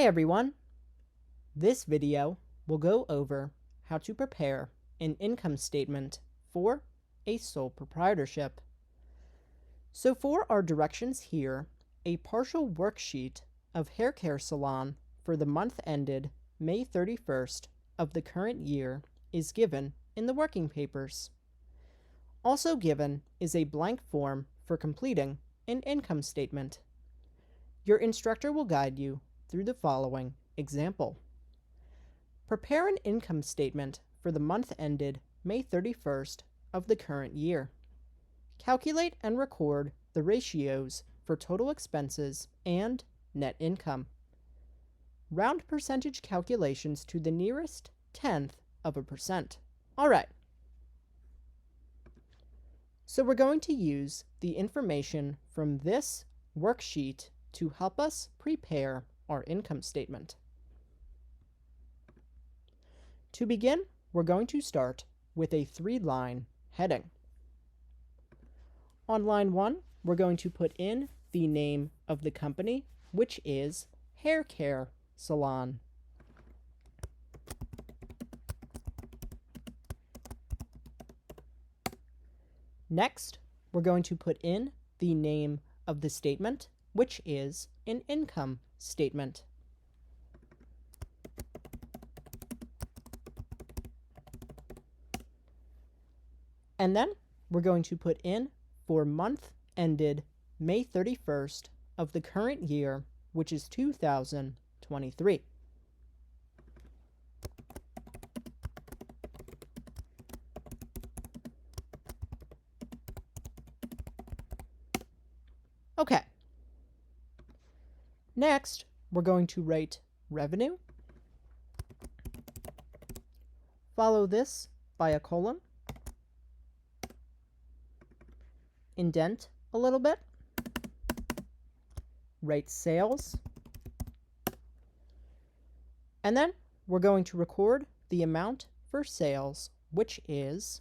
Hi everyone! This video will go over how to prepare an income statement for a sole proprietorship. So for our directions here, a partial worksheet of hair care salon for the month ended May 31st of the current year is given in the working papers. Also given is a blank form for completing an income statement. Your instructor will guide you through the following example. Prepare an income statement for the month ended May 31st of the current year. Calculate and record the ratios for total expenses and net income. Round percentage calculations to the nearest tenth of a percent. All right. So we're going to use the information from this worksheet to help us prepare our income statement. To begin, we're going to start with a 3-line heading. On line 1, we're going to put in the name of the company, which is Hair Care Salon. Next, we're going to put in the name of the statement, which is an income statement. And then we're going to put in for month ended May 31st of the current year, which is 2023. Okay. Next, we're going to write revenue. Follow this by a colon. Indent a little bit. Write sales. And then we're going to record the amount for sales, which is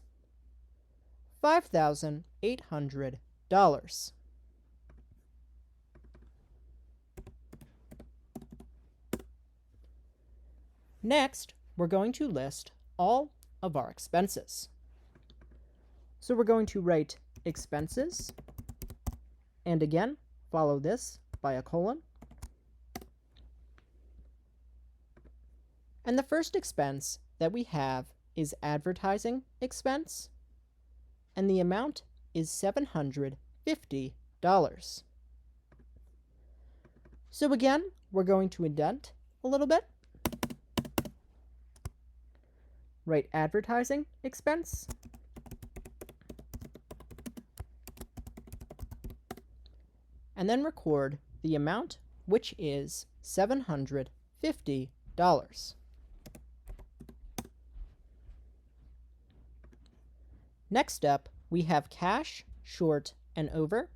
$5,800. Next, we're going to list all of our expenses. So we're going to write expenses, and again, follow this by a colon. And the first expense that we have is advertising expense, and the amount is $750. So again, we're going to indent a little bit. Write advertising expense. And then record the amount, which is $750. Next up, we have cash, short, and over,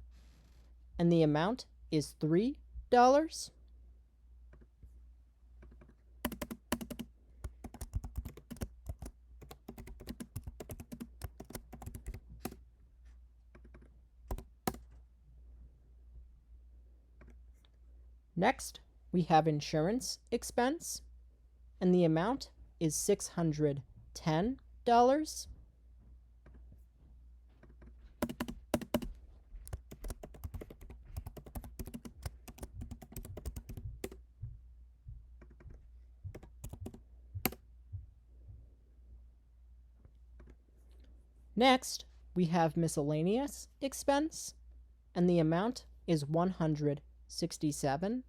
and the amount is $3. Next, we have insurance expense, and the amount is $610. Next, we have miscellaneous expense, and the amount is $167.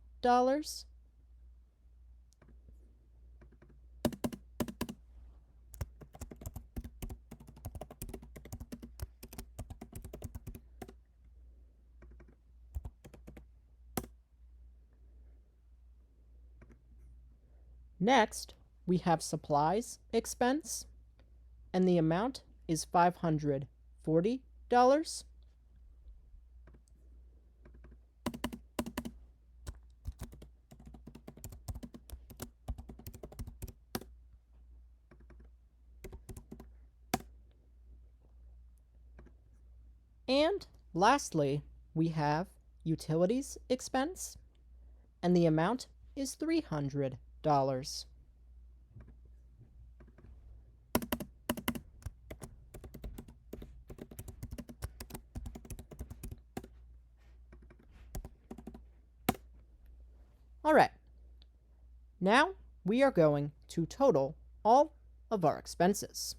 Next, we have supplies expense, and the amount is $540. And lastly, we have utilities expense, and the amount is $300. All right, now we are going to total all of our expenses.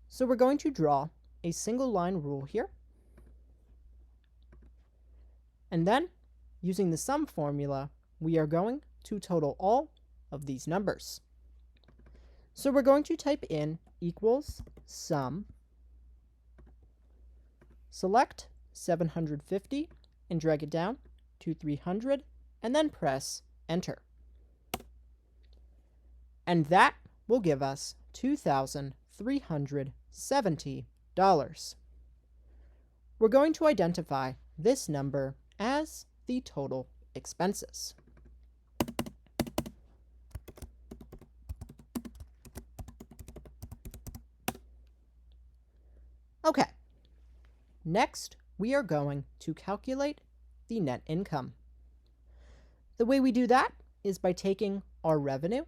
So we're going to draw a single line rule here. And then, using the sum formula, we are going to total all of these numbers. So we're going to type in equals sum, select 750 and drag it down to 300, and then press enter. And that will give us $2,370. We're going to identify this number as the total expenses. Okay, next we are going to calculate the net income. The way we do that is by taking our revenue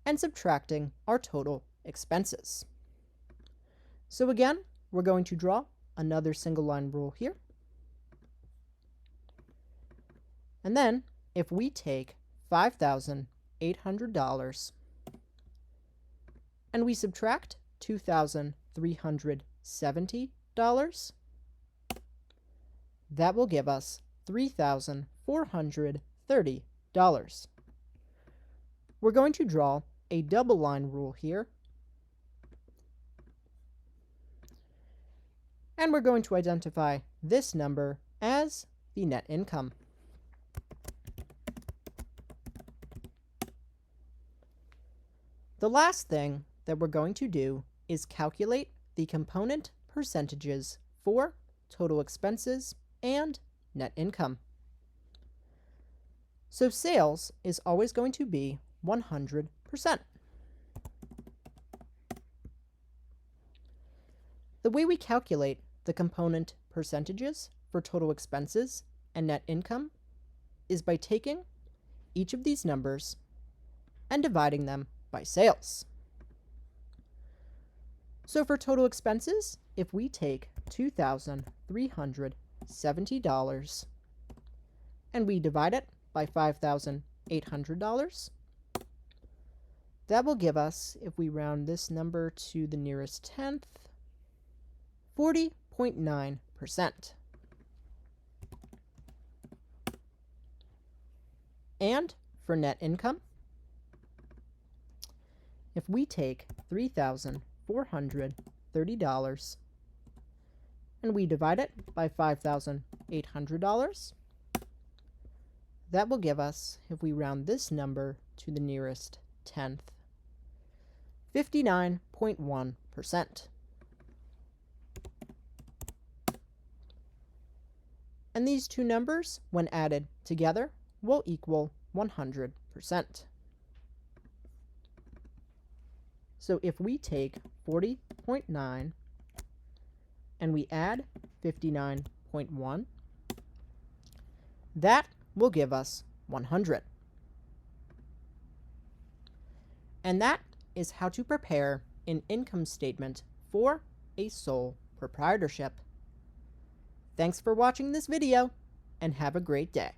and subtracting our total expenses. So again, we're going to draw another single line rule here. And then if we take $5,800 and we subtract $2,370, that will give us $3,430. We're going to draw a double line rule here. And we're going to identify this number as the net income. The last thing that we're going to do is calculate the component percentages for total expenses and net income. So sales is always going to be 100%. The way we calculate the component percentages for total expenses and net income is by taking each of these numbers and dividing them by sales. So for total expenses, if we take $2,370 and we divide it by $5,800, that will give us, if we round this number to the nearest tenth, 40.9%. And for net income, if we take $3,430 and we divide it by $5,800, that will give us, if we round this number to the nearest tenth, 59.1%. And these two numbers, when added together, will equal 100%. So if we take 40.9 and we add 59.1, that will give us 100. And that is how to prepare an income statement for a sole proprietorship. Thanks for watching this video, and have a great day.